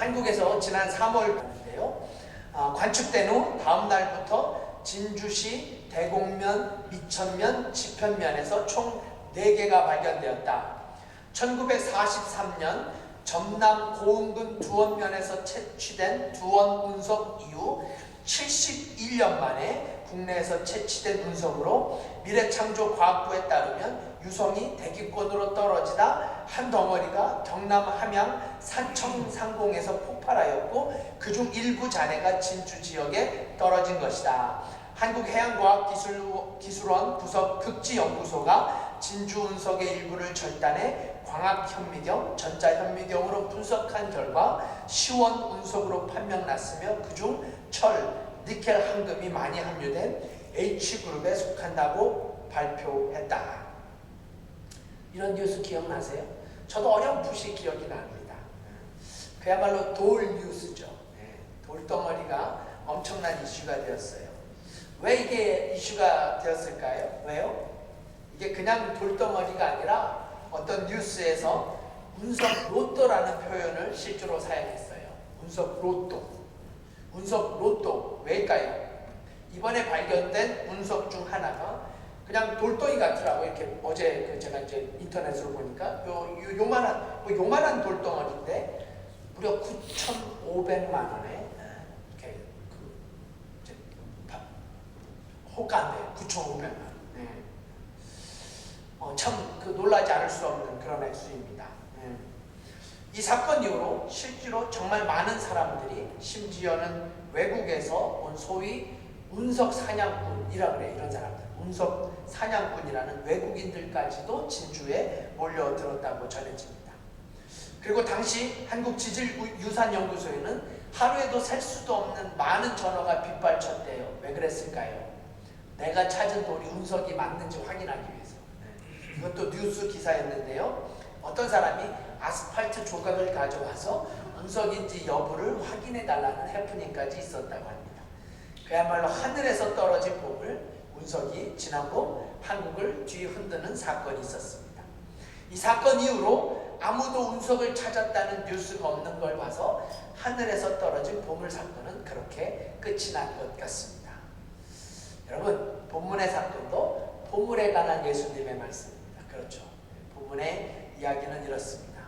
한국에서 지난 3월인데요. 관측된 후 다음 날부터 진주시 대곡면, 미천면, 지편면에서 총 4개가 발견되었다. 1943년 전남 고흥군 두원면에서 채취된 두원 운석 이후 71년 만에 국내에서 채취된 운석으로 미래창조과학부에 따르면 유성이 대기권으로 떨어지다 한 덩어리가 경남 함양 산청상공에서 폭발하였고 그중 일부 잔해가 진주 지역에 떨어진 것이다. 한국해양과학기술원 부석 극지연구소가 진주 운석의 일부를 절단해 광학현미경, 전자현미경으로 분석한 결과 시원 운석으로 판명났으며 그중 철, 니켈, 황금이 많이 함유된 H그룹에 속한다고 발표했다. 이런 뉴스 기억나세요? 저도 어렴풋이 기억이 납니다. 그야말로 돌 뉴스죠. 돌덩어리가 엄청난 이슈가 되었어요. 왜 이게 이슈가 되었을까요? 왜요? 이게 그냥 돌덩어리가 아니라 어떤 뉴스에서 운석 로또라는 표현을 실제로 사용했어요. 운석 로또. 운석 로또 왜일까요? 이번에 발견된 운석 중 하나가 그냥 돌덩이 같더라고. 이렇게 어제 제가 이제 인터넷으로 보니까 요만한 돌덩어리인데 무려 9,500만 원에 이렇게 호가인데 9,500만 원. 참 놀라지 않을 수 없는 그런 액수입니다. 이 사건 이후로 실제로 정말 많은 사람들이 심지어는 외국에서 온 소위 운석 사냥꾼이라 그래요. 이런 사람들. 운석 사냥꾼이라는 외국인들까지도 진주에 몰려들었다고 전해집니다. 그리고 당시 한국지질유산연구소에는 하루에도 셀 수도 없는 많은 전화가 빗발쳤대요. 왜 그랬을까요? 내가 찾은 돌이 운석이 맞는지 확인하기 위해서. 이것도 뉴스 기사였는데요. 어떤 사람이 아스팔트 조각을 가져와서 운석인지 여부를 확인해 달라는 해프닝까지 있었다고 합니다. 그야말로 하늘에서 떨어진 보물, 운석이 지난 봄 한국을 뒤흔드는 사건이 있었습니다. 이 사건 이후로 아무도 운석을 찾았다는 뉴스가 없는 걸 봐서 하늘에서 떨어진 보물 사건은 그렇게 끝이 난 것 같습니다. 여러분, 본문의 사건도 보물에 관한 예수님의 말씀입니다. 그렇죠. 본문의 이야기는 이렇습니다.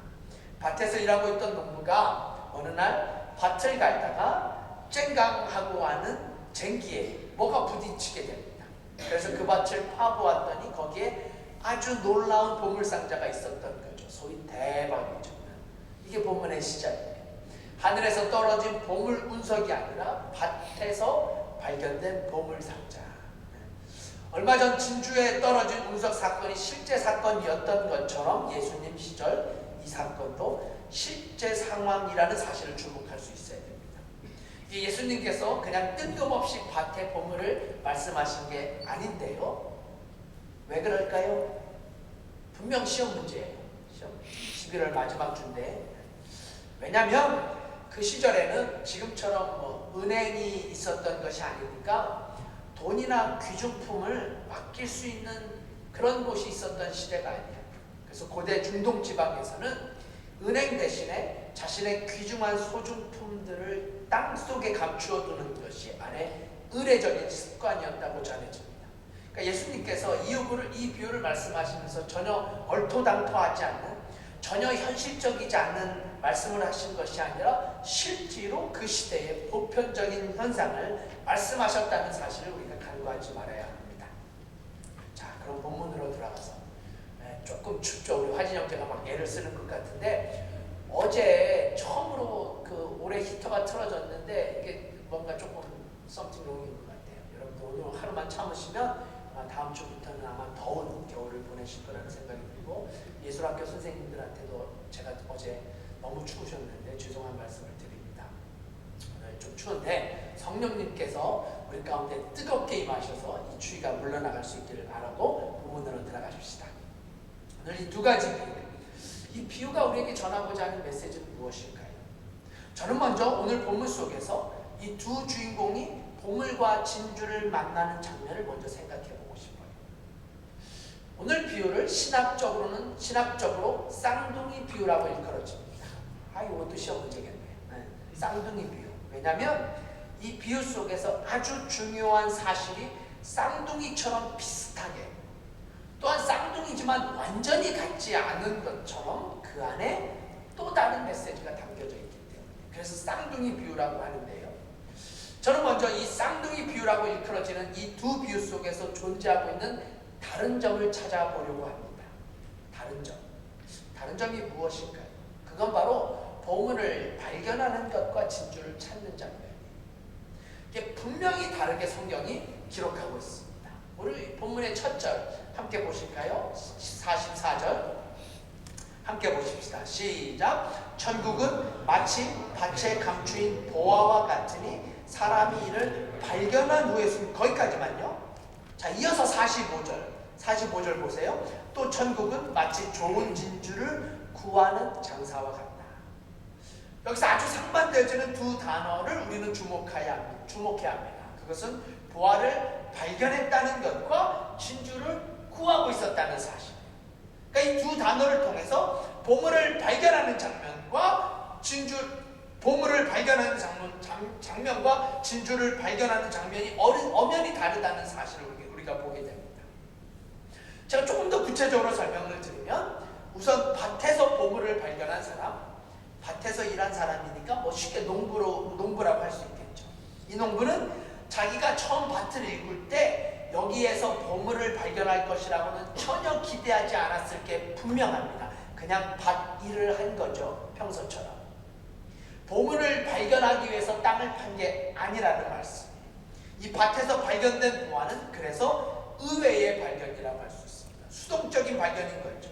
밭에서 일하고 있던 농부가 어느 날 밭을 갈다가 쨍강하고 하는 쟁기에 뭐가 부딪히게 됩니다. 그래서 그 밭을 파보았더니 거기에 아주 놀라운 보물상자가 있었던 거죠. 소위 대박이죠. 이게 본문의 시작이에요. 하늘에서 떨어진 보물 운석이 아니라 밭에서 발견된 보물상자. 얼마 전 진주에 떨어진 운석 사건이 실제 사건이었던 것처럼 예수님 시절 이 사건도 실제 상황이라는 사실을 주목할 수 있어야 됩니다. 예수님께서 그냥 뜬금없이 밭의 보물을 말씀하신 게 아닌데요. 왜 그럴까요? 분명 시험 문제예요. 시험 11월 마지막 주인데, 왜냐하면 그 시절에는 지금처럼 은행이 있었던 것이 아니니까 돈이나 귀중품을 맡길 수 있는 그런 곳이 있었던 시대가 아니에요. 그래서 고대 중동 지방에서는 은행 대신에 자신의 귀중한 소중품들을 땅속에 감추어 두는 것이 아래 의례적인 습관이었다고 전해집니다. 그러니까 예수님께서 이 비유를 말씀하시면서 전혀 얼토당토하지 않는, 전혀 현실적이지 않는 말씀을 하신 것이 아니라 실제로 그 시대의 보편적인 현상을 말씀하셨다는 사실을 우리가 간과하지 말아야 합니다. 자, 그럼 본문으로 들어가서 조금 춥죠. 우리 화진 형제가 막 애를 쓰는 것 같은데, 어제 처음으로 올해 히터가 틀어졌는데 이게 뭔가 조금 썸띵 롱인 것 같아요. 여러분들 오늘 하루만 참으시면 다음 주부터는 아마 더운 겨울을 보내실 거라는 생각이 들고, 예술학교 선생님들한테도 제가 어제 너무 추우셨는데 죄송한 말씀을 드립니다. 오늘 좀 추운데 성령님께서 우리 가운데 뜨겁게 임하셔서 이 추위가 물러나갈 수 있기를 바라고 본문으로 들어가십시다. 오늘 이 두 가지 비유, 이 비유가 우리에게 전하고자 하는 메시지는 무엇일까요? 저는 먼저 오늘 본문 속에서 이 두 주인공이 보물과 진주를 만나는 장면을 먼저 생각해 보고 싶어요. 오늘 비유를 신학적으로 쌍둥이 비유라고 일컬어집니다. 이것도 시험 문제겠네요. 쌍둥이 비유. 왜냐하면 이 비유 속에서 아주 중요한 사실이 쌍둥이처럼 비슷하게, 또한 쌍둥이지만 완전히 같지 않은 것처럼 그 안에 또 다른 메시지가 담겨져 있기 때문에, 그래서 쌍둥이 비유라고 하는데요. 저는 먼저 이 쌍둥이 비유라고 일컬어지는 이 두 비유 속에서 존재하고 있는 다른 점을 찾아보려고 합니다. 다른 점이 무엇일까요? 그건 바로 보물을 발견하는 것과 진주를 찾는 장면이에요. 이게 분명히 다르게 성경이 기록하고 있습니다. 우리 본문의 첫 절 함께 보실까요? 44절 함께 보십시다. 시작. 천국은 마치 밭에 감추인 보화와 같으니 사람이 이를 발견한 후에 거기까지만요. 자, 이어서 45절 보세요. 또 천국은 마치 좋은 진주를 구하는 장사와 같다. 여기서 아주 상반되어지는 두 단어를 우리는 주목해야 합니다. 그것은 보화를 발견했다는 것과 진주를 구하고 있었다는 사실. 그러니까 이 두 단어를 통해서 보물을 발견하는 장면과 보물을 발견하는 장면과 진주를 발견하는 장면이 엄연히 다르다는 사실을 우리가 보게 됩니다. 제가 조금 더 구체적으로 설명을 드리면, 우선 밭에서 보물을 발견한 사람, 밭에서 일한 사람이니까 뭐 쉽게 농부라고 할 수 있겠죠. 이 농부는 자기가 처음 밭을 일굴 때 여기에서 보물을 발견할 것이라고는 전혀 기대하지 않았을 게 분명합니다. 그냥 밭 일을 한 거죠. 평소처럼. 보물을 발견하기 위해서 땅을 판 게 아니라는 말씀이에요. 이 밭에서 발견된 보화는 그래서 의외의 발견이라고 할 수 있습니다. 수동적인 발견인 거죠.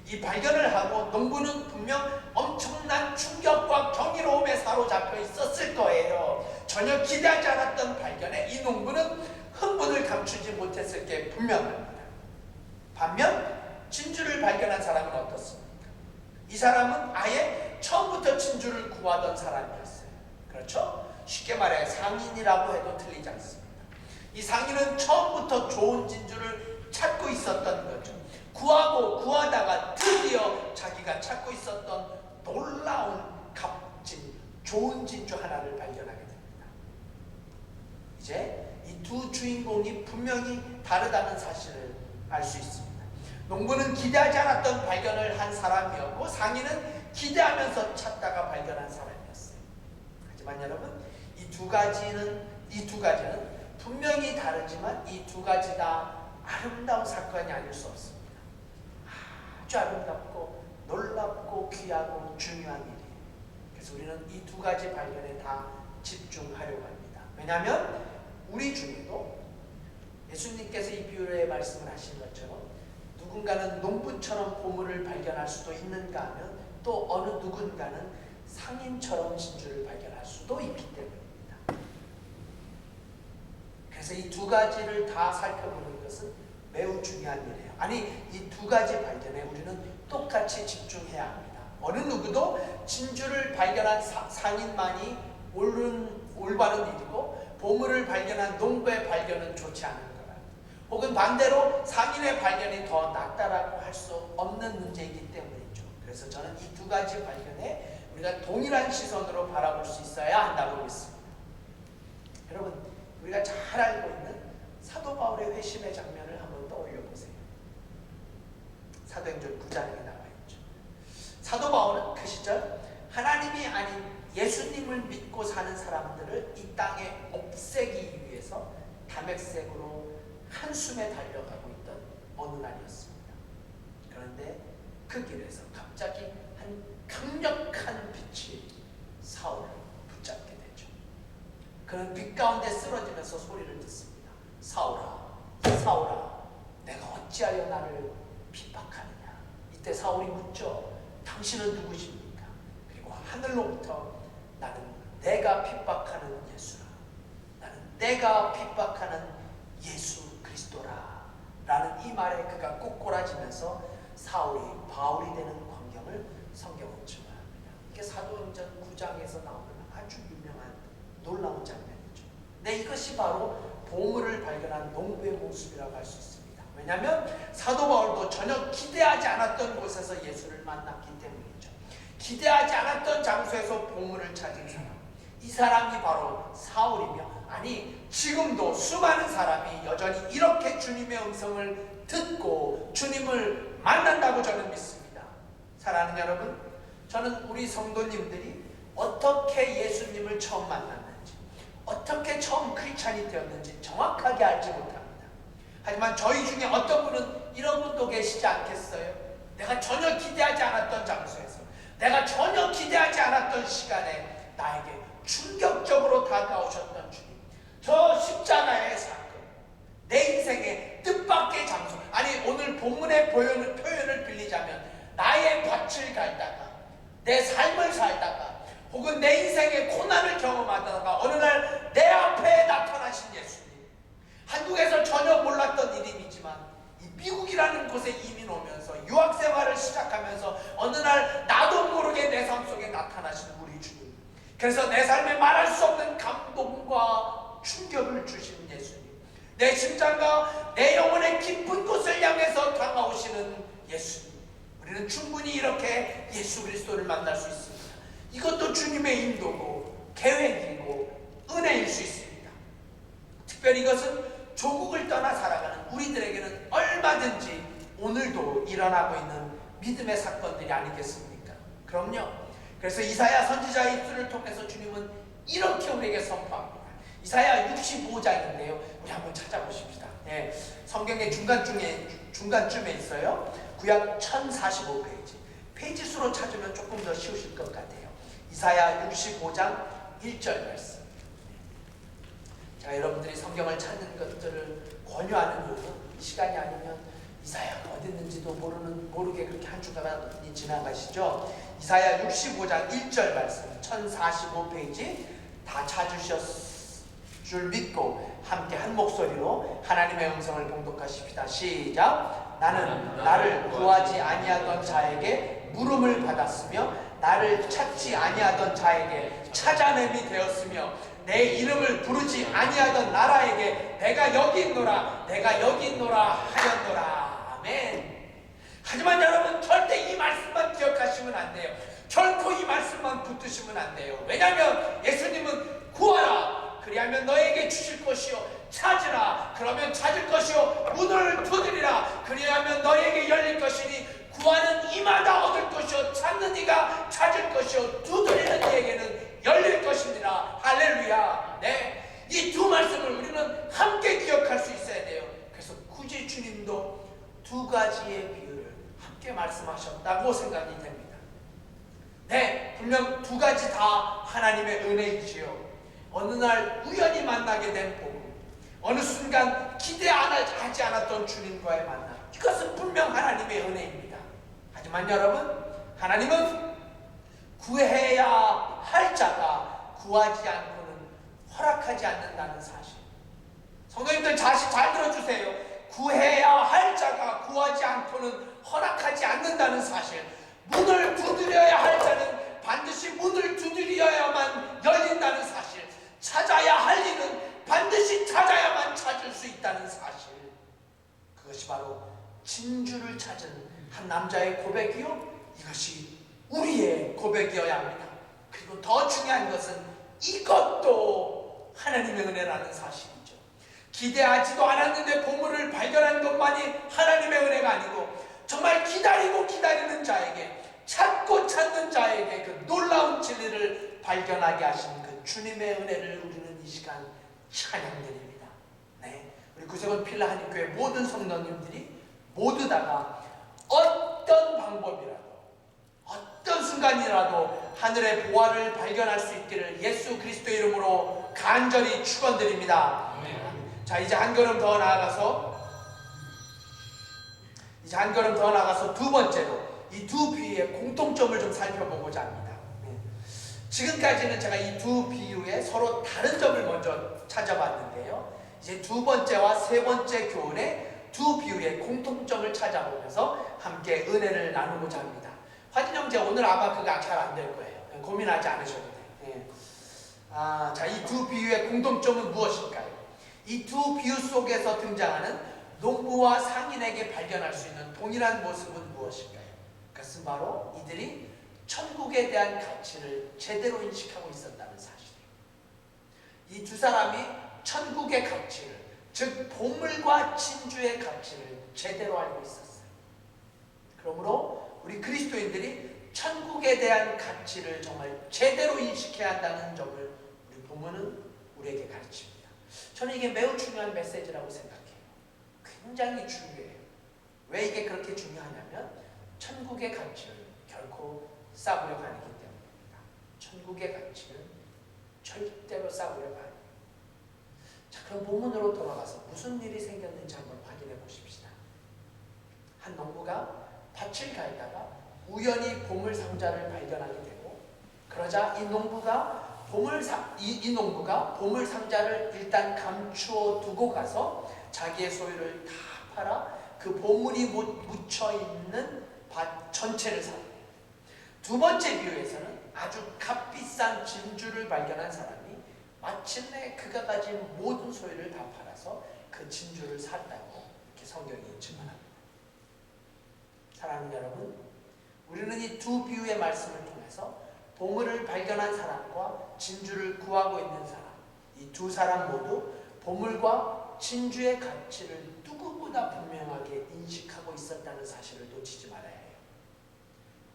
이 발견을 하고 농부는 분명 엄청난 충격과 경이로움에 사로잡혀 있었을 거예요. 전혀 기대하지 않았던 발견에 이 농부는 흥분을 감추지 못했을 게 분명합니다. 반면 진주를 발견한 사람은 어떻습니까? 이 사람은 아예 처음부터 진주를 구하던 사람이었어요. 그렇죠? 쉽게 말해 상인이라고 해도 틀리지 않습니다. 이 상인은 처음부터 좋은 진주를 찾고 있었던 거죠. 구하다가 드디어 자기가 찾고 있었던 놀라운 값진 좋은 진주 하나를 발견하게 됩니다. 이제 이 두 주인공이 분명히 다르다는 사실을 알 수 있습니다. 농부는 기대하지 않았던 발견을 한 사람이었고, 상인은 기대하면서 찾다가 발견한 사람이었어요. 하지만 여러분, 이 두 가지는 분명히 다르지만 이 두 가지 다 아름다운 사건이 아닐 수 없습니다. 아주 아름답고 놀랍고 귀하고 중요한 일이에요. 그래서 우리는 이 두 가지 발견에 다 집중하려고 합니다. 왜냐하면 우리 중에도 예수님께서 이 비유에 말씀을 하신 것처럼 누군가는 농부처럼 보물을 발견할 수도 있는가 하면 또 어느 누군가는 상인처럼 진주를 발견할 수도 있기 때문입니다. 그래서 이 두 가지를 다 살펴보는 것은 매우 중요한 일이에요. 아니, 이 두 가지 발견에 우리는 똑같이 집중해야 합니다. 어느 누구도 진주를 발견한 상인만이 올바른 일이고 보물을 발견한 농부의 발견은 좋지 않은 거라. 혹은 반대로 상인의 발견이 더 낫다라고 할 수 없는 문제이기 때문이죠. 그래서 저는 이 두 가지 발견에 우리가 동일한 시선으로 바라볼 수 있어야 한다고 믿습니다. 여러분, 우리가 잘 알고 있는 사도 바울의 회심의 장면을 한번 떠올려 보세요. 사도행전 9장에 나와 있죠. 사도 바울은 그 시절 하나님이 아닌 예수님을 믿고 사는 사람들을 이 땅에 없애기 위해서 담액색으로 한숨에 달려가고 있던 어느 날이었습니다. 그런데 그 길에서 갑자기 한 강력한 빛이 사울을 붙잡게 되죠. 그는 빛 가운데 쓰러지면서 소리를 듣습니다. 사울아, 사울아, 내가 어찌하여 나를 핍박하느냐. 이때 사울이 묻죠. 당신은 누구십니까? 그리고 하늘로부터 나는 내가 핍박하는 예수라. 나는 내가 핍박하는 예수 그리스도라. 라는 이 말에 그가 꼬꼬라지면서 사울이 바울이 되는 광경을 성경은 증언합니다. 이게 사도행전 9장에서 나오는 아주 유명한 놀라운 장면이죠. 네, 이것이 바로 보물을 발견한 농부의 모습이라고 할 수 있습니다. 왜냐하면 사도 바울도 전혀 기대하지 않았던 곳에서 예수를 만났기 때문이죠. 기대하지 않았던 장소에서 보물을 찾은 사람. 이 사람이 바로 사울이며, 아니 지금도 수많은 사람이 여전히 이렇게 주님의 음성을 듣고 주님을 만난다고 저는 믿습니다. 사랑하는 여러분, 저는 우리 성도님들이 어떻게 예수님을 처음 만났는지, 어떻게 처음 크리스찬이 되었는지 정확하게 알지 못합니다. 하지만 저희 중에 어떤 분은 이런 분도 계시지 않겠어요? 내가 전혀 기대하지 않았던 장소에서, 내가 전혀 기대하지 않았던 시간에 나에게 충격적으로 다가오셨던 주님, 저 십자가의 사건, 내 인생의 뜻밖의 장소, 아니 오늘 본문의 표현을 빌리자면 나의 밭을 갈다가, 내 삶을 살다가, 혹은 내 인생의 고난을 경험하다가 어느 날 내 앞에 나타나신 예수님, 한국에서 전혀 몰랐던 이름이지만 이 미국이라는 곳에 이민 오면서 유학생활을 시작하면서 어느 날 나도 모르게 내 삶 속에 나타나신 우리 주님, 그래서 내 삶에 말할 수 없는 감동과 충격을 주신 예수님, 내 심장과 내 영혼의 깊은 곳을 향해서 다가오시는 예수님, 우리는 충분히 이렇게 예수 그리스도를 만날 수 있습니다. 이것도 주님의 인도고 계획이고 은혜일 수 있습니다. 특별히 이것은 조국을 떠나 살아가는 우리들에게는 얼마든지 오늘도 일어나고 있는 믿음의 사건들이 아니겠습니까? 그럼요. 그래서 이사야 선지자의 입술을 통해서 주님은 이렇게 우리에게 선포합니다. 이사야 65장인데요. 우리 한번 찾아보십시다. 예, 성경의 중간쯤에 있어요. 구약 1045페이지. 페이지 수로 찾으면 조금 더 쉬우실 것 같아요. 이사야 65장 1절 말씀. 자, 여러분들이 성경을 찾는 것들을 권유하는 이유는 이 시간이 아니면 이사야가 어디 있는지도 모르게 그렇게 한 주가 지나가시죠. 이사야 65장 1절 말씀 1045페이지 다 찾으셨을 줄 믿고 함께 한 목소리로 하나님의 음성을 봉독하십시다. 시작. 나는 나를 구하지 아니하던 자에게 물음을 받았으며 나를 찾지 아니하던 자에게 찾아냄이 되었으며 내 이름을 부르지 아니하던 나라에게 내가 여기 있노라 내가 여기 있노라 하였노라. 아멘. 하지만 여러분, 절대 이 말씀만 기억하시면 안 돼요. 결코 이 말씀만 붙드시면 안 돼요. 왜냐하면 예수님은 구하라 그리하면 너에게 주실 것이요, 찾으라 그러면 찾을 것이요, 문을 두드리라 그리하면 너에게 열릴 것이니 구하는 이마다 얻을 것이요, 찾는 이가 찾을 것이요, 두드리는 이에게는 열릴 것이니라. 할렐루야. 네, 이 두 말씀을 우리는 함께 기억할 수 있어야 돼요. 그래서 굳이 주님도 두 가지의 비유를 함께 말씀하셨다고 생각이 됩니다. 네, 분명 두 가지 다 하나님의 은혜이지요. 어느 날 우연히 만나게 된 복음, 어느 순간 기대하지 않았던 주님과의 만남, 이것은 분명 하나님의 은혜입니다. 하지만 여러분, 하나님은 구해야 할 자가 구하지 않고는 허락하지 않는다는 사실. 성도님들 잘 들어주세요. 구해야 할 자가 구하지 않고는 허락하지 않는다는 사실. 문을 두드려야 할 자는 반드시 문을 두드려야만 열린다는 사실. 찾아야 할 이는 반드시 찾아야만 찾을 수 있다는 사실. 그것이 바로 진주를 찾은 한 남자의 고백이요, 이것이 우리의 고백이어야 합니다. 그리고 더 중요한 것은 이것도 하나님의 은혜라는 사실이죠. 기대하지도 않았는데 보물을 발견한 것만이 하나님의 은혜가 아니고 정말 기다리는 자에게, 찾고 찾는 자에게 그 놀라운 진리를 발견하게 하신 그 주님의 은혜를 우리는 이 시간 찬양드립니다. 네, 우리 구세군 필라 한인교회 모든 성도님들이 모두 다가 어떤 방법이라도, 어떤 순간이라도 하늘의 보화를 발견할 수 있기를 예수 그리스도의 이름으로 간절히 축원드립니다. 자, 이제 한 걸음 더 나가서 두 번째로 이 두 비유의 공통점을 좀 살펴보고자 합니다. 지금까지는 제가 이 두 비유의 서로 다른 점을 먼저 찾아봤는데요, 이제 두 번째와 세 번째 교훈의 두 비유의 공통점을 찾아보면서 함께 은혜를 나누고자 합니다. 화진 형제, 오늘 아마 그거 잘 안 될 거예요. 고민하지 않으셔도 돼요. 자, 이 두 비유의 공통점은 무엇일까요? 이 두 비유 속에서 등장하는 농부와 상인에게 발견할 수 있는 동일한 모습은 무엇일까요? 그것은 바로 이들이 천국에 대한 가치를 제대로 인식하고 있었다는 사실이에요. 이 두 사람이 천국의 가치를, 즉 보물과 진주의 가치를 제대로 알고 있었어요. 그러므로 우리 그리스도인들이 천국에 대한 가치를 정말 제대로 인식해야 한다는 점을 우리 본문은 우리에게 가르칩니다. 저는 이게 매우 중요한 메시지라고 생각해요. 굉장히 중요해요. 왜 이게 그렇게 중요하냐면 천국의 가치를 결코 싸구려가 아니기 때문입니다. 천국의 가치는 절대로 싸구려가 아니에요. 자, 그럼 본문으로 돌아가서 무슨 일이 생겼는지 한번 확인해 보십시다. 한 농부가 밭을 갈다가 우연히 보물상자를 발견하게 되고, 그러자 이 농부가 보물상자를 일단 감추어 두고 가서 자기의 소유를 다 팔아 그 보물이 묻혀있는 밭 전체를 삽니다. 두 번째 비유에서는 아주 값비싼 진주를 발견한 사람이 마침내 그가 가진 모든 소유를 다 팔아서 그 진주를 샀다고 이렇게 성경이 증언합니다. 사랑하는 여러분, 우리는 이 두 비유의 말씀을 통해서 보물을 발견한 사람과 진주를 구하고 있는 사람, 이 두 사람 모두 보물과 진주의 가치를 누구보다 분명하게 인식하고 있었다는 사실을 놓치지 말아야 해요.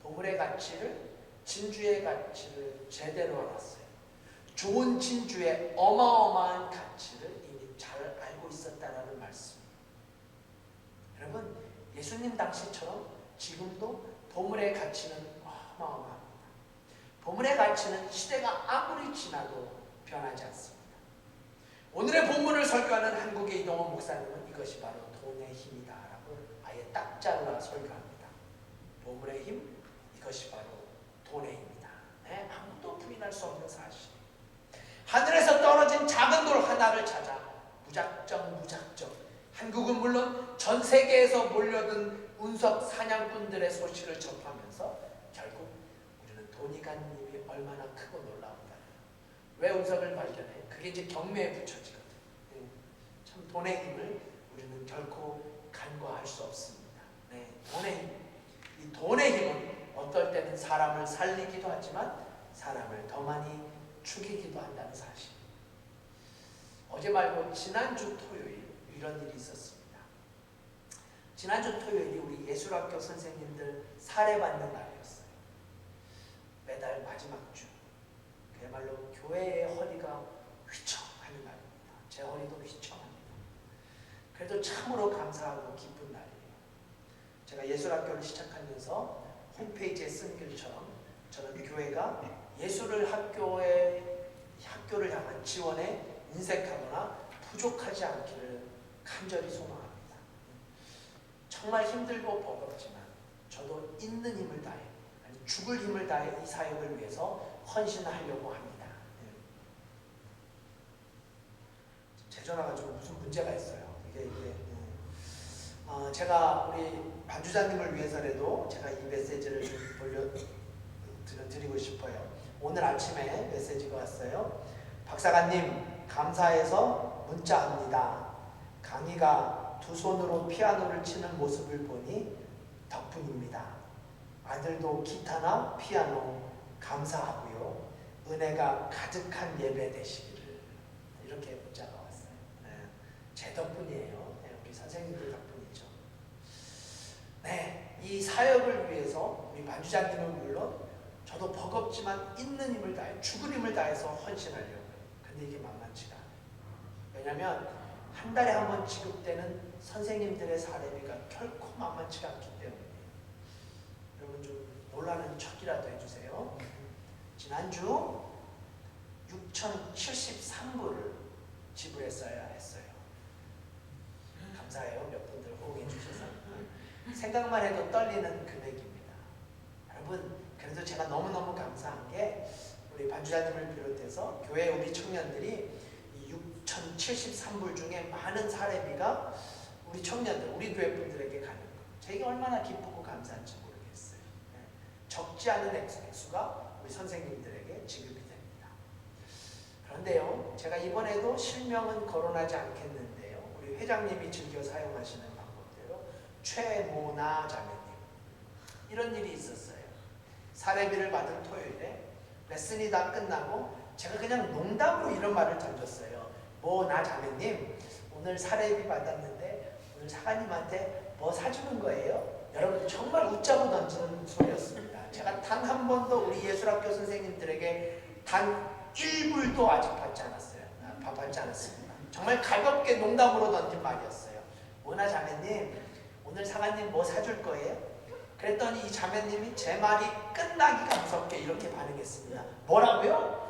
보물의 가치를, 진주의 가치를 제대로 알았어요. 좋은 진주의 어마어마한 가치를 이미 잘 알고 있었다는 말씀이에요. 여러분, 예수님 당시처럼 지금도 보물의 가치는 어마어마합니다. 보물의 가치는 시대가 아무리 지나도 변하지 않습니다. 오늘의 본문을 설교하는 한국의 이동원 목사님은 이것이 바로 돈의 힘이다 라고 아예 딱 잘라 설교합니다. 보물의 힘, 이것이 바로 돈의 힘이다. 네, 아무도 부인할 수 없는 사실. 하늘에서 떨어진 작은 돌 하나를 찾아 무작정 한국은 물론 전 세계에서 몰려든 운석 사냥꾼들의 소식을 접하면서 결국 우리는 돈이 간 힘이 얼마나 크고 놀라운가. 왜 운석을 발견해? 그게 이제 경매에 붙여지거든. 참 돈의 힘을 우리는 결코 간과할 수 없습니다. 네, 돈의 힘. 이 돈의 힘은 어떨 때는 사람을 살리기도 하지만 사람을 더 많이 죽이기도 한다는 사실. 어제 말고 지난주 토요일 이런 일이 있었습니다. 지난주 토요일이 우리 예술학교 선생님들 사례받는 날이었어요. 매달 마지막 주. 그야말로 교회의 허리가 휘청하는 날입니다. 제 허리도 휘청합니다. 그래도 참으로 감사하고 기쁜 날이에요. 제가 예술학교를 시작하면서 홈페이지에 쓴 글처럼 저는 교회가 학교를 향한 지원에 인색하거나 부족하지 않기를 간절히 소망합니다. 정말 힘들고 버겁지만 저도 있는 힘을 다해, 아니 죽을 힘을 다해 이 사역을 위해서 헌신하려고 합니다. 제 전화가 좀 무슨 문제가 있어요. 제가 우리 반주자님을 위해서라도 제가 이 메시지를 좀 드리고 싶어요. 오늘 아침에 메시지가 왔어요. 박사관님, 감사해서 문자합니다. 강희가 두 손으로 피아노를 치는 모습을 보니 덕분입니다. 아들도 기타나 피아노 감사하고요. 은혜가 가득한 예배 되시기를. 이렇게 문자가 왔어요. 네, 제 덕분이에요. 네, 우리 선생님들 덕분이죠. 네, 이 사역을 위해서 우리 반주자님은 물론 저도 버겁지만 있는 힘을 다해, 죽을 힘을 다해서 헌신하려고요. 근데 이게 만만치가 않아요. 왜냐하면 한 달에 한 번 지급되는 선생님들의 사례비가 결코 만만치가 않기 때문에 여러분 좀 놀라는 척이라도 해주세요. 지난주 6,073불을 지불했어야 했어요. 감사해요. 몇 분들 호응해 주셔서. 생각만 해도 떨리는 금액입니다. 여러분, 그래도 제가 너무너무 감사한 게 우리 반주자님을 비롯해서 교회 우리 청년들이 이 6,073불 중에 많은 사례비가 우리 청년들, 우리 교회 분들에게 가는 거. 제가 얼마나 기쁘고 감사한지 모르겠어요. 적지 않은 액수가 우리 선생님들에게 지급이 됩니다. 그런데요, 제가 이번에도 실명은 거론하지 않겠는데요, 우리 회장님이 즐겨 사용하시는 방법대로 최모나 자매님, 이런 일이 있었어요. 사례비를 받은 토요일에 레슨이 다 끝나고 제가 그냥 농담으로 이런 말을 던졌어요. 뭐 나 자매님 오늘 사례비 받았는데 오늘 사관님한테 뭐 사주는 거예요? 여러분 정말 웃자고 던진 소리였습니다. 제가 단 한 번도 우리 예술학교 선생님들에게 단 1불도 아직 받지 않았어요. 받지 않았습니다. 정말 가볍게 농담으로 던진 말이었어요. 뭐나 자매님 오늘 사관님 뭐 사줄 거예요? 그랬더니 이 자매님이 제 말이 끝나기가 무섭게 이렇게 반응했습니다. 뭐라고요?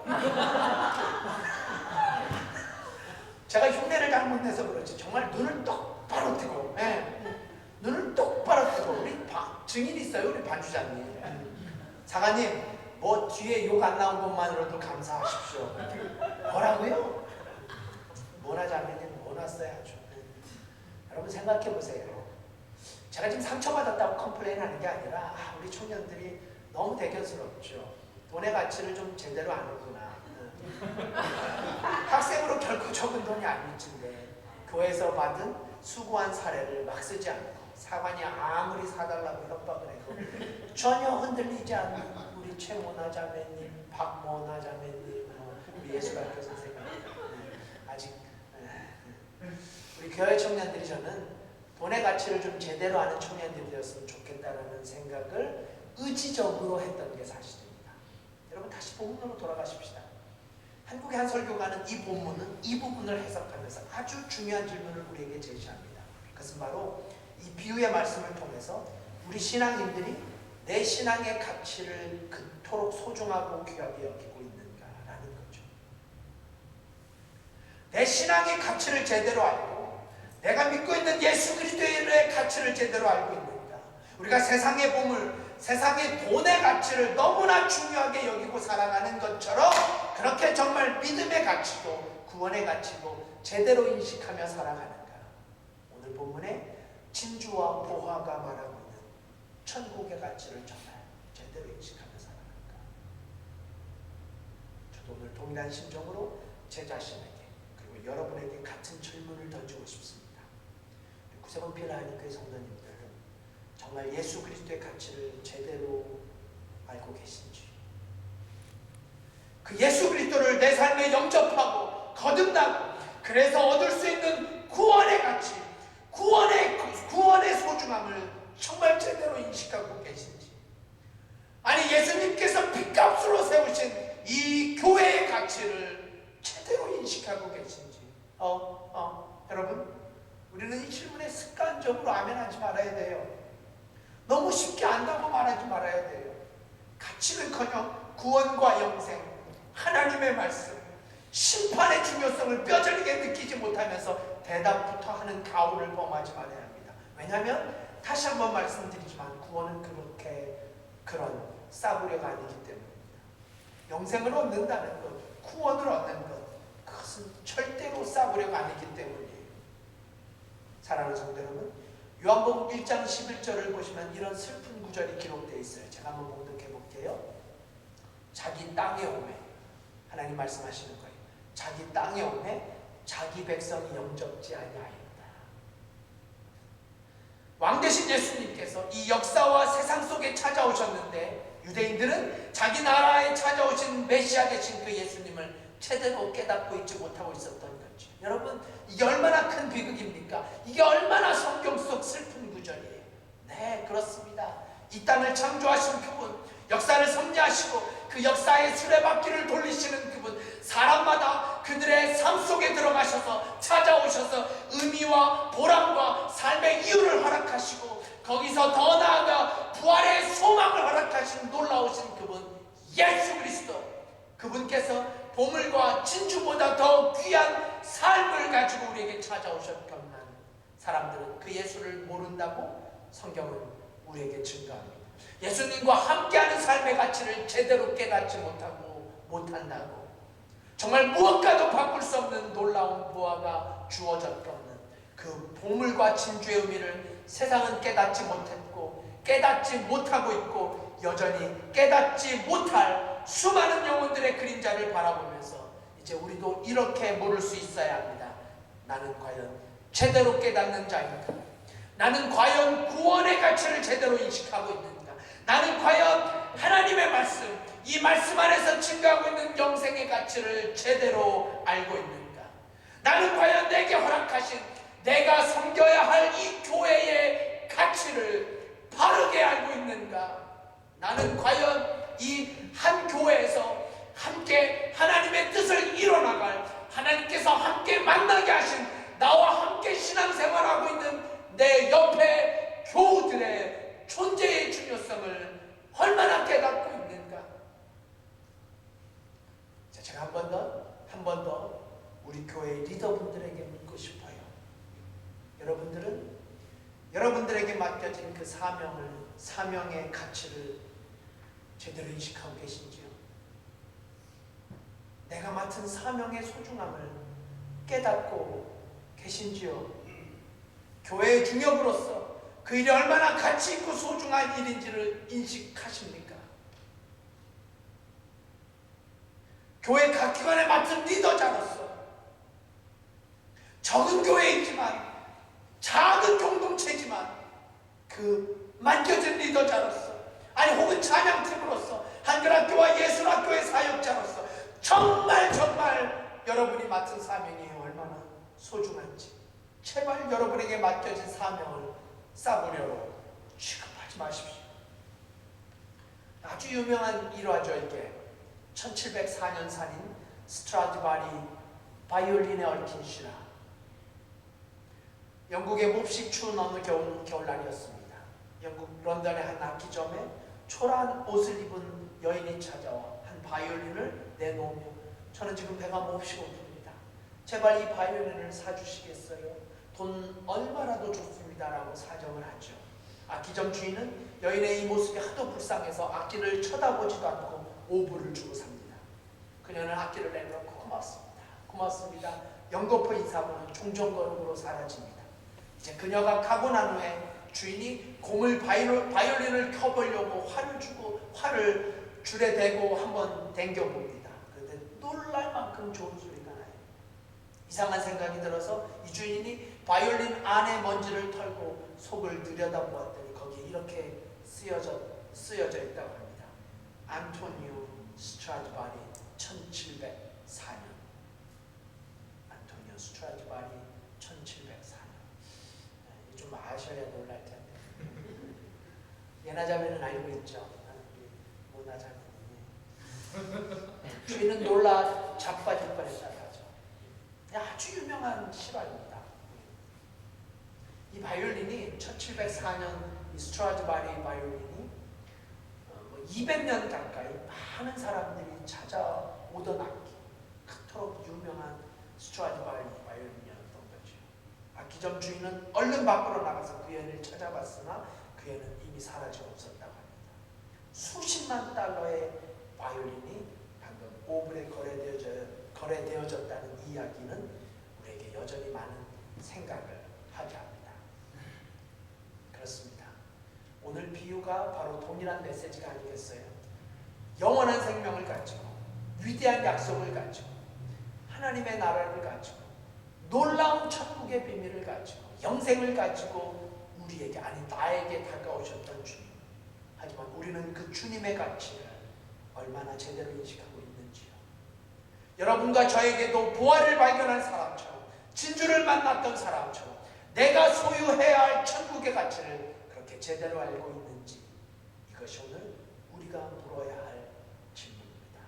제가 흉내를 잘못 내서 그렇지 정말 눈을 똑바로 뜨고 눈을 똑바로 뜨고 우리 증인 있어요 우리 반주자님. 사관님 뭐 뒤에 욕 안 나온 것만으로도 감사하십시오. 뭐라고요? 뭐나 자매님 뭐나 써야죠. 여러분 생각해 보세요. 제가 지금 상처받았다고 컴플레인 하는 게 아니라 우리 청년들이 너무 대견스럽죠. 돈의 가치를 좀 제대로 아는구나. 학생으로 결코 적은 돈이 아닐진데 교회에서 받은 수고한 사례를 막 쓰지 않고 사관이 아무리 사달라고 협박을 해도 전혀 흔들리지 않는 우리 최모나 자매님, 박모나 자매님, 우리 예술학교 선생님 아직 우리 교회 청년들이 저는 돈의 가치를 좀 제대로 아는 청년들이 되었으면 좋겠다는 생각을 의지적으로 했던 게 사실입니다. 여러분 다시 본문으로 돌아가십시다. 한국의 한 설교가는 이 본문은 이 부분을 해석하면서 아주 중요한 질문을 우리에게 제시합니다. 그것은 바로 이 비유의 말씀을 통해서 우리 신앙인들이 내 신앙의 가치를 그토록 소중하고 귀하게 여기고 있는가라는 거죠. 내 신앙의 가치를 제대로 알고 내가 믿고 있는 예수 그리스도의 가치를 제대로 알고 있는가? 우리가 세상의 보물, 세상의 돈의 가치를 너무나 중요하게 여기고 살아가는 것처럼 그렇게 정말 믿음의 가치도 구원의 가치도 제대로 인식하며 살아가는가? 오늘 본문에 진주와 보화가 말하고 있는 천국의 가치를 정말 제대로 인식하며 살아가는가? 저도 오늘 동일한 심정으로 제 자신에게 그리고 여러분에게 같은 질문을 던지고 싶습니다. 구세번 필라하니교회 성도님들은 정말 예수 그리스도의 가치를 제대로 알고 계신지, 그 예수 그리스도를 내 삶에 영접하고 거듭나고 그래서 얻을 수 있는 구원의 가치, 구원의 소중함을 정말 제대로 인식하고 계신지, 아니 예수님께서 핏값으로 세우신 이 교회의 가치를 제대로 인식하고 계신지. 여러분 우리는 이 질문에 습관적으로 아멘하지 말아야 돼요. 너무 쉽게 안다고 말하지 말아야 돼요. 가치는커녕 구원과 영생, 하나님의 말씀, 심판의 중요성을 뼈저리게 느끼지 못하면서 대답부터 하는 가오를 범하지 말아야 합니다. 왜냐하면 다시 한번 말씀드리지만 구원은 그런 싸구려가 아니기 때문입니다. 영생을 얻는다는 것, 구원을 얻는 것, 그것은 절대로 싸구려가 아니기 때문이에요. 사랑하는 성도 여러분, 요한복음 1장 11절을 보시면 이런 슬픈 구절이 기록되어 있어요. 제가 한번 봉독해 볼게요. 자기 땅에 오매, 하나님 말씀하시는 거예요. 자기 땅에 오매 자기 백성이 영접지 아니하였다. 왕 대신 예수님께서 이 역사와 세상 속에 찾아오셨는데 유대인들은 자기 나라에 찾아오신 메시아 되신 그 예수님을 제대로 깨닫고 있지 못하고 있었던 거죠. 여러분 이게 얼마나 큰 비극입니까? 이게 얼마나 성경 속 슬픈 구절이에요. 네, 그렇습니다. 이 땅을 창조하신 그분, 역사를 섭리하시고 그 역사의 수레바퀴를 돌리시는 그분, 사람마다 그들의 삶 속에 들어가셔서 찾아오셔서 의미와 보람과 삶의 이유를 허락하시고 거기서 더 나아가 부활의 소망을 허락하신 놀라우신 그분 예수 그리스도, 그분께서 보물과 진주보다 더 귀한 삶을 가지고 우리에게 찾아오셨건만 사람들은 그 예수를 모른다고 성경은 우리에게 증거합니다. 예수님과 함께하는 삶의 가치를 제대로 깨닫지 못한다고 정말 무엇과도 바꿀 수 없는 놀라운 보화가 주어졌건만 그 보물과 진주의 의미를 세상은 깨닫지 못했고 깨닫지 못하고 있고 여전히 깨닫지 못할 수많은 영혼들의 그림자를 바라보면서 이제 우리도 이렇게 물을 수 있어야 합니다. 나는 과연 제대로 깨닫는 자인가? 나는 과연 구원의 가치를 제대로 인식하고 있는가? 나는 과연 하나님의 말씀, 이 말씀 안에서 증거하고 있는 영생의 가치를 제대로 알고 있는가? 나는 과연 내게 허락하신 내가 섬겨야 할 이 교회의 가치를 바르게 알고 있는가? 나는 과연 이 한 교회에서 함께 하나님의 뜻을 이뤄나갈, 하나님께서 함께 만나게 하신 나와 함께 신앙생활하고 있는 내 옆에 교우들의 존재의 중요성을 얼마나 깨닫고 있는가? 자, 제가 한 번 더 우리 교회 리더분들에게 묻고 싶어요. 여러분들에게 맡겨진 그 사명의 가치를 제대로 인식하고 계신지요? 내가 맡은 사명의 소중함을 깨닫고 계신지요? 교회의 중역으로서 그 일이 얼마나 가치 있고 소중한 일인지를 인식하십니까? 교회 각 기관에 맡은 리더자로서 적은 교회이지만 작은 공동체지만 그 맡겨진 리더자로서, 아니 혹은 찬양팀으로서, 한글학교와 예술학교의 사역자로서 정말 여러분이 맡은 사명이 얼마나 소중한지 제발 여러분에게 맡겨진 사명을 싸구려로 취급하지 마십시오. 아주 유명한 일화죠. 이게 1704년 산인 스트라디바리 바이올린에 얽힌 실화. 영국의 몹시 추운 어느 겨울날이었습니다. 영국 런던의 한 악기점에 초라한 옷을 입은 여인이 찾아와 한 바이올린을 내놓으며 저는 지금 배가 몹시 고픕니다. 제발 이 바이올린을 사주시겠어요? 돈 얼마라도 좋습니다. 라고 사정을 하죠. 악기점 주인은 여인의 이 모습이 하도 불쌍해서 악기를 쳐다보지도 않고 오불을 주고 삽니다. 그녀는 악기를 내놓고 고맙습니다. 연거푸 인사하고는 종종걸음으로 사라집니다. 이제 그녀가 가고 난 후에 주인이 공을 바이올린을 켜보려고 활을 줄에 대고 한번 당겨봅니다. 그런데 놀랄 만큼 좋은 소리가 나요. 이상한 생각이 들어서 이 주인이 바이올린 안에 먼지를 털고 속을 들여다보았더니 거기에 이렇게 쓰여져 있다고 합니다. 안토니오 스트라디바리 1704년. 안토니오 스트라디바리 1704년. 좀 아셔야 놀랄 텐데. 예나자매는 알고 있죠. 모나 자매는. 주인은 놀라 자빠질 뻔했다고 하죠. 아주 유명한 실화입니다. 이 바이올린이 1704년 이 스트라디바리 바이올린이 200년 가까이 많은 사람들이 찾아오던 악기, 그토록 유명한 스트라디바리 바이올린이었던 거죠. 악기점 주인은 얼른 밖으로 나가서 그 여인을 찾아봤으나 그 여인은 이미 사라져 없었다고 합니다. 수십만 달러의 바이올린이 방금 오불에 거래되어졌다는 이야기는 우리에게 여전히 많은 생각을 하게 합니다. 그렇습니다. 오늘 비유가 바로 동일한 메시지가 아니겠어요? 영원한 생명을 가지고, 위대한 약속을 가지고, 하나님의 나라를 가지고, 놀라운 천국의 비밀을 가지고, 영생을 가지고 우리에게, 아니 나에게 다가오셨던 주님. 하지만 우리는 그 주님의 가치를 얼마나 제대로 인식하고 있는지요. 여러분과 저에게도 부활을 발견한 사람처럼, 진주를 만났던 사람처럼 내가 소유해야 할 천국의 가치를 그렇게 제대로 알고 있는지, 이것이 오늘 우리가 물어야 할 질문입니다.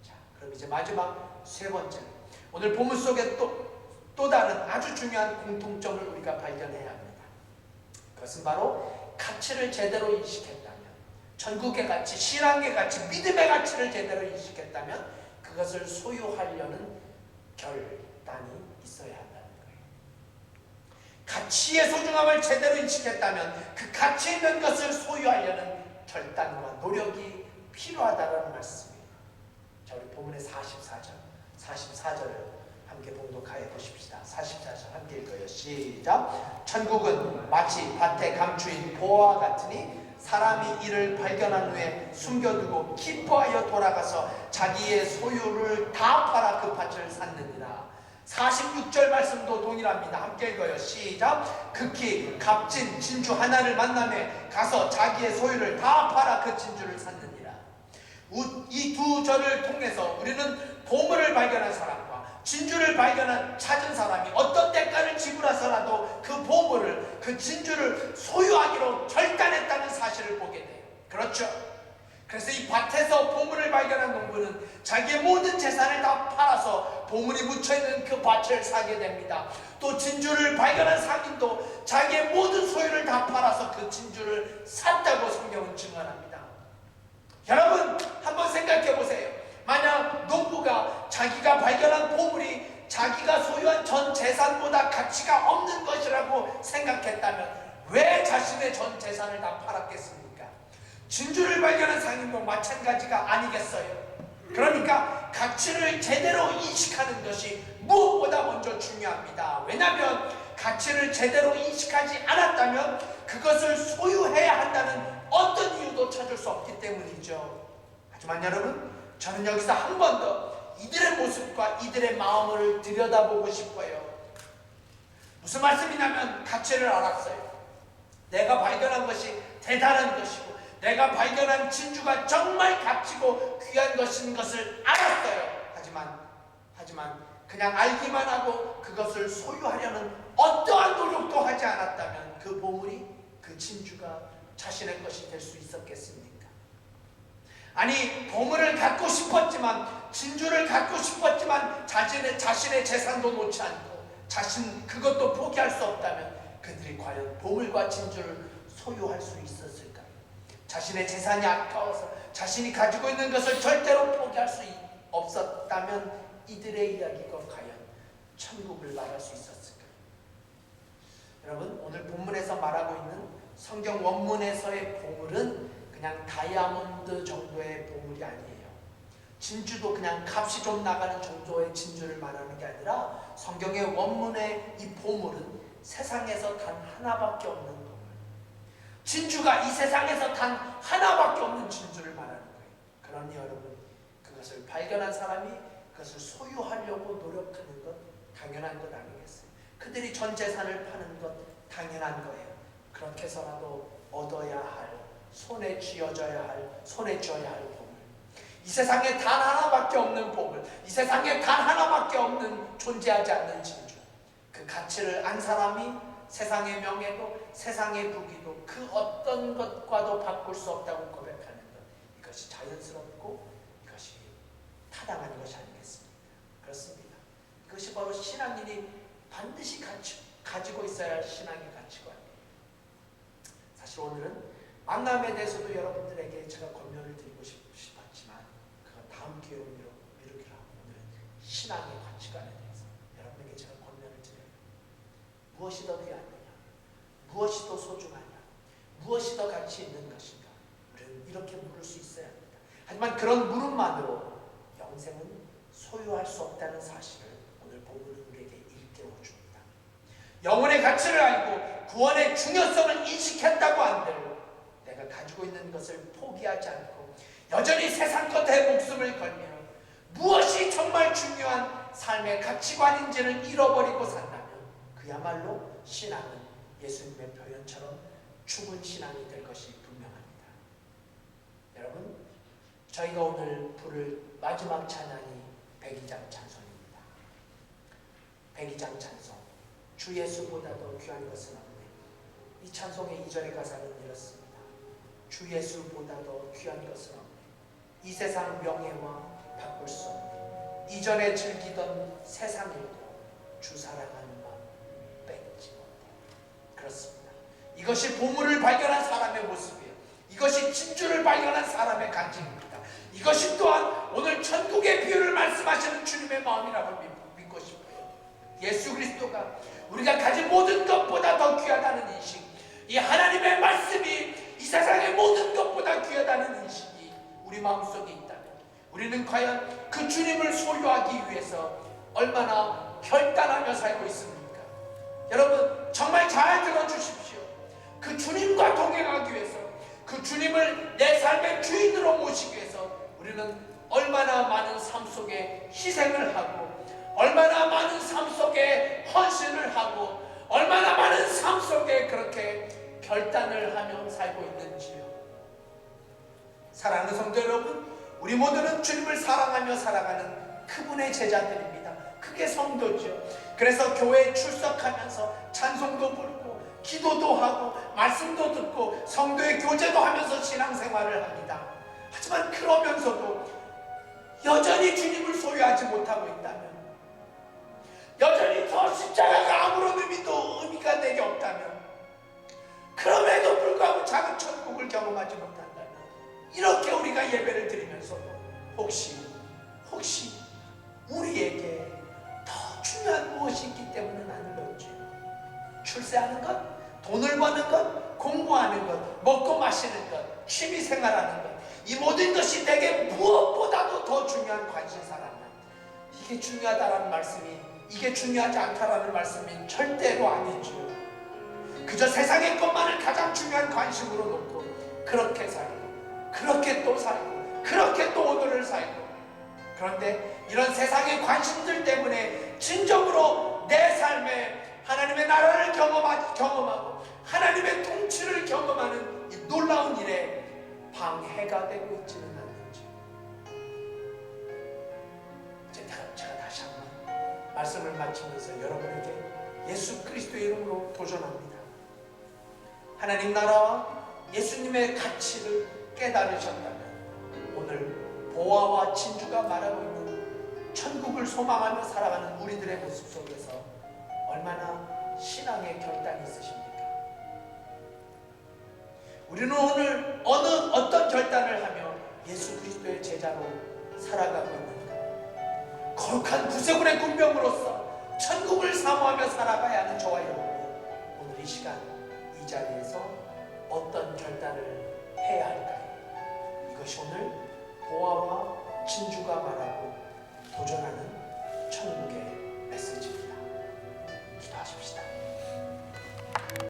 자, 그럼 이제 마지막 세 번째, 오늘 본문 속에 또 다른 아주 중요한 공통점을 우리가 발견해야 합니다. 그것은 바로 가치를 제대로 인식했다면, 천국의 가치, 신앙의 가치, 믿음의 가치를 제대로 인식했다면 그것을 소유하려는 결단이 있어야 한다는 거예요. 가치의 소중함을 제대로 인식했다면 그 가치 있는 것을 소유하려는 결단과 노력이 필요하다는 말씀이에요. 자, 우리 본문의 44절을 함께 봉독하여 보십시다. 44절 함께 읽어요. 시작. 천국은 마치 밭의 감추인 보화와 같으니 사람이 이를 발견한 후에 숨겨두고 기뻐하여 돌아가서 자기의 소유를 다 팔아 그 밭을 샀느니라. 46절 말씀도 동일합니다. 함께 읽어요. 시작. 극히 값진 진주 하나를 만나매 가서 자기의 소유를 다 팔아 그 진주를 샀느니라. 이 두 절을 통해서 우리는 보물을 발견한 사람과 진주를 찾은 사람이 어떤 대가를 지불해서라도 그 보물을, 그 진주를 소유하기로 결단했다는 사실을 보게 돼요. 그렇죠? 그래서 이 밭에서 보물을 발견한 농부는 자기의 모든 재산을 다 팔아서 보물이 묻혀있는 그 밭을 사게 됩니다. 또 진주를 발견한 상인도 자기의 모든 소유를 다 팔아서 그 진주를 샀다고 성경은 증언합니다. 여러분, 한번 생각해 보세요. 만약 농부가 자기가 발견한 보물이 자기가 소유한 전 재산보다 가치가 없는 것이라고 생각했다면 왜 자신의 전 재산을 다 팔았겠습니까? 진주를 발견한 상인도 마찬가지가 아니겠어요? 그러니까 가치를 제대로 인식하는 것이 무엇보다 먼저 중요합니다. 왜냐하면 가치를 제대로 인식하지 않았다면 그것을 소유해야 한다는 어떤 이유도 찾을 수 없기 때문이죠. 하지만 여러분, 저는 여기서 한 번 더 이들의 모습과 이들의 마음을 들여다보고 싶어요. 무슨 말씀이냐면 가치를 알았어요. 내가 발견한 것이 대단한 것이고 내가 발견한 진주가 정말 값지고 귀한 것인 것을 알았어요. 하지만 그냥 알기만 하고 그것을 소유하려는 어떠한 노력도 하지 않았다면 그 보물이, 그 진주가 자신의 것이 될 수 있었겠습니까? 아니, 보물을 갖고 싶었지만, 진주를 갖고 싶었지만 자신의 재산도 놓지 않고 그것도 포기할 수 없다면 그들이 과연 보물과 진주를 소유할 수 있었을까요? 자신의 재산이 아까워서 자신이 가지고 있는 것을 절대로 포기할 수 없었다면 이들의 이야기가 과연 천국을 말할 수 있었을까요? 여러분, 오늘 본문에서 말하고 있는 성경 원문에서의 보물은 그냥 다이아몬드 정도의 보물이 아니에요. 진주도 그냥 값이 좀 나가는 정도의 진주를 말하는 게 아니라 성경의 원문의 이 보물은 세상에서 단 하나밖에 없는 보물. 진주가 이 세상에서 단 하나밖에 없는 진주를 말하는 거예요. 그러니 여러분, 그것을 발견한 사람이 그것을 소유하려고 노력하는 것 당연한 것 아니겠어요? 그들이 전 재산을 파는 것 당연한 거예요. 그렇게 해서라도 얻어야 할, 손에 쥐어져야 할 보물. 이 세상에 단 하나밖에 없는 보물, 이 세상에 단 하나밖에 없는 존재하지 않는 진주. 그 가치를 안 사람이 세상의 명예도 세상의 부귀도 그 어떤 것과도 바꿀 수 없다고 고백하는 것, 이것이 자연스럽고 이것이 타당한 것이 아니겠습니까? 그렇습니다. 이것이 바로 신앙인이 반드시 가지고 있어야 할 신앙의 가치관이에요. 사실 오늘은 만남에 대해서도 여러분들에게 제가 권면을 드리고 싶었지만 그건 다음 기회로 미루기로 하고 오늘은 신앙의 가치관에 대해서 여러분에게 제가 권면을 드려요. 무엇이 더 귀하느냐? 무엇이 더 소중하냐? 무엇이 더 가치 있는 것인가? 우리는 이렇게 물을 수 있어야 합니다. 하지만 그런 물음만으로 영생은 소유할 수 없다는 사실을 오늘 본문은 우리에게 일깨워 줍니다. 영혼의 가치를 알고 구원의 중요성을 인식했다고 한들 내가 가지고 있는 것을 포기하지 않고 여전히 세상 것에 목숨을 걸며 무엇이 정말 중요한 삶의 가치관인지를 잃어버리고 산다면 그야말로 신앙은 예수님의 표현처럼 죽은 신앙이 될 것이 분명합니다. 여러분, 저희가 오늘 부를 마지막 찬양이 백이장 찬송입니다. 백이장 찬송, 주 예수보다도 귀한 것은 없네. 이 찬송의 2절의 가사는 이렇습니다. 주 예수보다도 귀한 것은 없네. 이 세상 명예와 바꿀 수 없네. 이전에 즐기던 세상 일도 주 사랑하는 마음 뺏지 못해. 그렇습니다. 이것이 보물을 발견한 사람의 모습이에요. 이것이 진주를 발견한 사람의 간증입니다. 이것이 또한 오늘 천국의 비유를 말씀하시는 주님의 마음이라고 믿고 싶어요. 예수 그리스도가 우리가 가진 모든 것보다 더 귀하다는 인식, 이 하나님의 말씀이 이 세상의 모든 것보다 귀하다는 인식이 우리 마음속에 있다면 우리는 과연 그 주님을 소유하기 위해서 얼마나 결단하며 살고 있습니까? 여러분, 정말 잘 들어주십시오. 그 주님과 동행하기 위해서, 그 주님을 내 삶의 주인으로 모시기 위해서 우리는 얼마나 많은 삶 속에 희생을 하고 얼마나 많은 삶 속에 헌신을 하고 얼마나 많은 삶 속에 그렇게 결단을 하며 살고 있는지요. 사랑하는 성도 여러분, 우리 모두는 주님을 사랑하며 살아가는 그분의 제자들입니다. 그게 성도죠. 그래서 교회에 출석하면서 찬송도 부르고 기도도 하고 말씀도 듣고 성도의 교제도 하면서 신앙생활을 합니다. 하지만 그러면서도 여전히 주님을 소유하지 못하고 있다면, 여전히 저 십자가가 아무런 의미가 내게 없다면, 그럼에도 불구하고 작은 천국을 경험하지 못한다면, 이렇게 우리가 예배를 드리면서도 혹시 우리에게 더 중요한 무엇이 있기 때문에 아닌 건지, 출세하는 것, 돈을 버는 것, 공부하는 것, 먹고 마시는 것, 취미생활하는 것, 이 모든 것이 내게 무엇보다도 더 중요한 관심사라면, 이게 중요하다라는 말씀이, 이게 중요하지 않다라는 말씀이 절대로 아니죠. 그저 세상의 것만을 가장 중요한 관심으로 놓고 그렇게 살고, 그렇게 또 살고, 그렇게 또 오늘을 살고, 그런데 이런 세상의 관심들 때문에 진정으로 내 삶에 하나님의 나라를 경험하고 하나님의 통치를 경험하는 이 놀라운 일에 방해가 되고 있지는 않는지, 이제 제가 다시 한번 말씀을 마치면서 여러분에게 예수 그리스도의 이름으로 도전합니다. 하나님 나라와 예수님의 가치를 깨달으셨다면 오늘 보아와 진주가 말하고 있는 천국을 소망하며 살아가는 우리들의 모습 속에서 얼마나 신앙의 결단이 있으십니까? 우리는 오늘 어떤 결단을 하며 예수 그리스도의 제자로 살아가고 있는가? 거룩한 구세군의 군병으로서 천국을 사모하며 살아가야 하는 저와 여러분이 오늘 이 시간 이 자리에서 어떤 결단을 해야 할까요? 이것이 오늘 보아와 진주가 말하고 도전하는